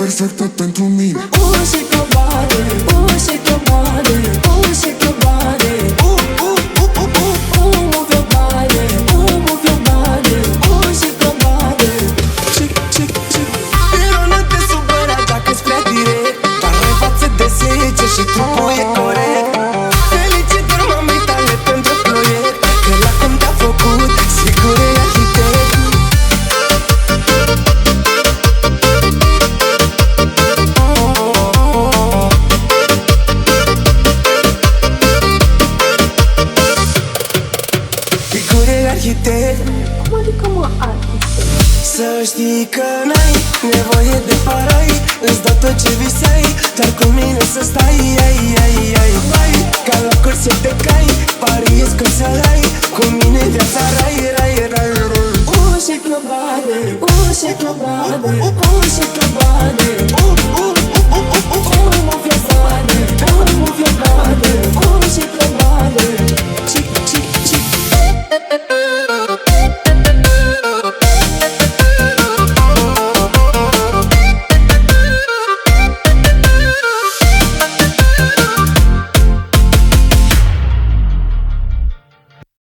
perfectă pentru mine. Shake your body, shake your body, shake your body. Move your body, move your body, shake your body. Shake, shake, shake. Pero nu te supăra dacă-ți prea direct, dar ai față de 10 și trupul e corect. Felicitări mamei tale pentru proiect, că la cum te-a făcut, sigur e arhitect. Sigur e arhitect. Cum adică mă arhitect? Să știi că n-ai nevoie de parai, îți dau tot ce visai, doar cu mine să stai, ai, ai, ai, ai. Ca la curse de cai, pariez că să ai, cu mine viața rai, rai, rai, rai. Shake your body, shake your body, shake your body.